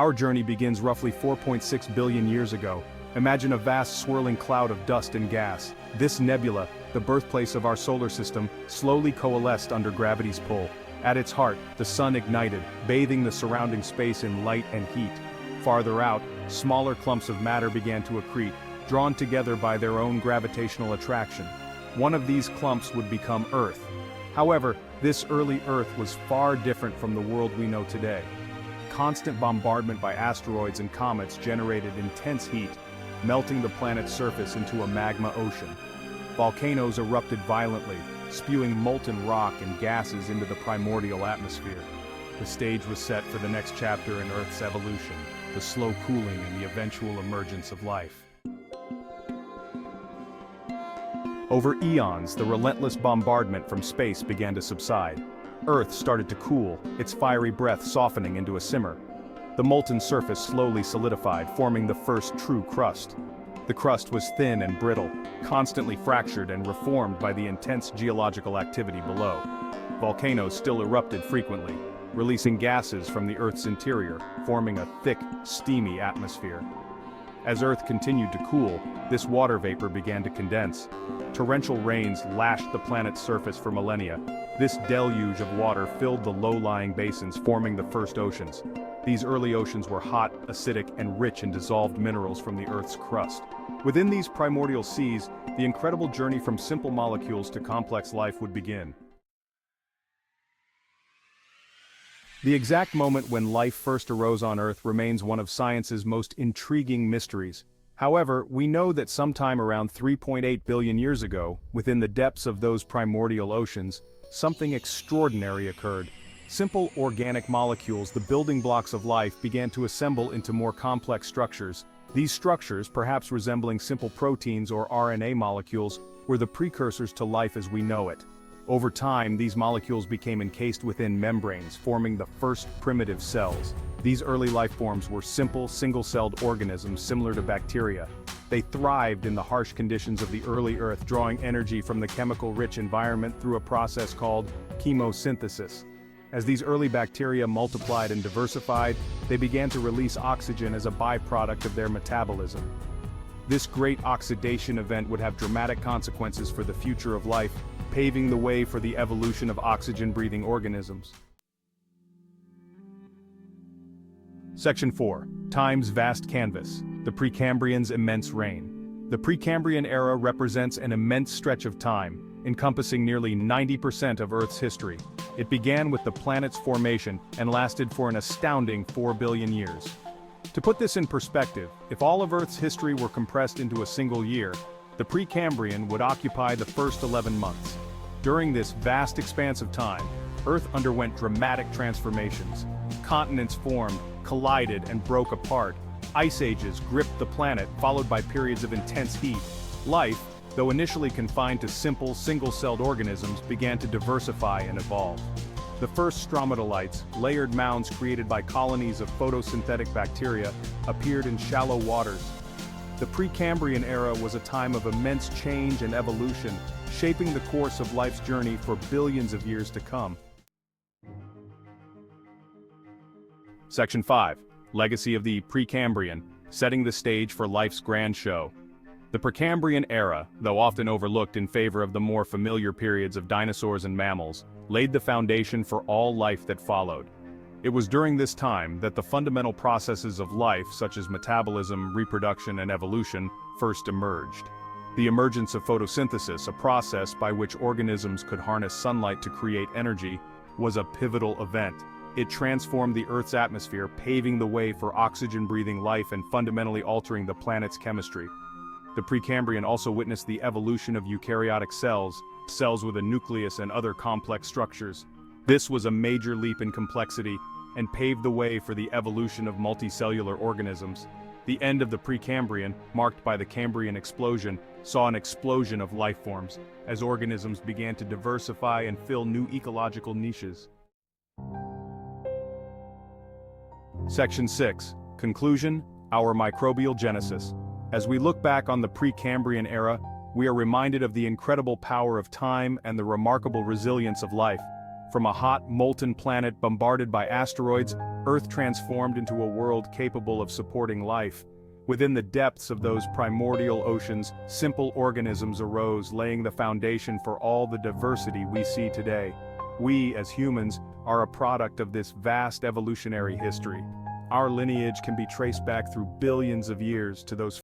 Our journey begins roughly 4.6 billion years ago. Imagine a vast swirling cloud of dust and gas. This nebula, the birthplace of our solar system, slowly coalesced under gravity's pull. At its heart, the sun ignited, bathing the surrounding space in light and heat. Farther out, smaller clumps of matter began to accrete, drawn together by their own gravitational attraction. One of these clumps would become Earth. However, this early Earth was far different from the world we know today. Constant bombardment by asteroids and comets generated intense heat, melting the planet's surface into a magma ocean. Volcanoes erupted violently, spewing molten rock and gases into the primordial atmosphere. The stage was set for the next chapter in Earth's evolution, the slow cooling and the eventual emergence of life. Over eons, the relentless bombardment from space began to subside. Earth started to cool, its fiery breath softening into a simmer. The molten surface slowly solidified, forming the first true crust. The crust was thin and brittle, constantly fractured and reformed by the intense geological activity below. Volcanoes still erupted frequently, releasing gases from the Earth's interior, forming a thick, steamy atmosphere. As Earth continued to cool, this water vapor began to condense. Torrential rains lashed the planet's surface for millennia. This deluge of water filled the low-lying basins, forming the first oceans. These early oceans were hot, acidic, and rich in dissolved minerals from the Earth's crust. Within these primordial seas, the incredible journey from simple molecules to complex life would begin. The exact moment when life first arose on Earth remains one of science's most intriguing mysteries. However, we know that sometime around 3.8 billion years ago, within the depths of those primordial oceans, something extraordinary occurred. Simple organic molecules, the building blocks of life, began to assemble into more complex structures. These structures, perhaps resembling simple proteins or RNA molecules, were the precursors to life as we know it. Over time, these molecules became encased within membranes, forming the first primitive cells. These early life forms were simple, single-celled organisms similar to bacteria. They thrived in the harsh conditions of the early Earth, drawing energy from the chemical-rich environment through a process called chemosynthesis. As these early bacteria multiplied and diversified, they began to release oxygen as a byproduct of their metabolism. This Great Oxidation Event would have dramatic consequences for the future of life, paving the way for the evolution of oxygen-breathing organisms. Section 4. Time's Vast Canvas. The Precambrian's Immense Reign. The Precambrian Era represents an immense stretch of time, encompassing nearly 90% of Earth's history. It began with the planet's formation and lasted for an astounding 4 billion years. To put this in perspective, if all of Earth's history were compressed into a single year, the Precambrian would occupy the first 11 months. During this vast expanse of time, Earth underwent dramatic transformations. Continents formed, collided, and broke apart. Ice ages gripped the planet, followed by periods of intense heat. Life, though initially confined to simple, single-celled organisms, began to diversify and evolve. The first stromatolites, layered mounds created by colonies of photosynthetic bacteria, appeared in shallow waters. The Precambrian Era was a time of immense change and evolution, shaping the course of life's journey for billions of years to come. Section 5. Legacy of the Precambrian, setting the stage for life's grand show. The Precambrian Era, though often overlooked in favor of the more familiar periods of dinosaurs and mammals, laid the foundation for all life that followed. It was during this time that the fundamental processes of life, such as metabolism, reproduction, and evolution, first emerged. The emergence of photosynthesis, a process by which organisms could harness sunlight to create energy, was a pivotal event. It transformed the Earth's atmosphere, paving the way for oxygen-breathing life and fundamentally altering the planet's chemistry. The Precambrian also witnessed the evolution of eukaryotic cells, cells with a nucleus and other complex structures. This was a major leap in complexity and paved the way for the evolution of multicellular organisms. The end of the Precambrian, marked by the Cambrian explosion, saw an explosion of life forms, as organisms began to diversify and fill new ecological niches. Section 6. Conclusion: Our microbial genesis. As we look back on the Precambrian Era, we are reminded of the incredible power of time and the remarkable resilience of life. From a hot, molten planet bombarded by asteroids, Earth transformed into a world capable of supporting life. Within the depths of those primordial oceans, simple organisms arose, laying the foundation for all the diversity we see today. We, as humans, are a product of this vast evolutionary history. Our lineage can be traced back through billions of years to those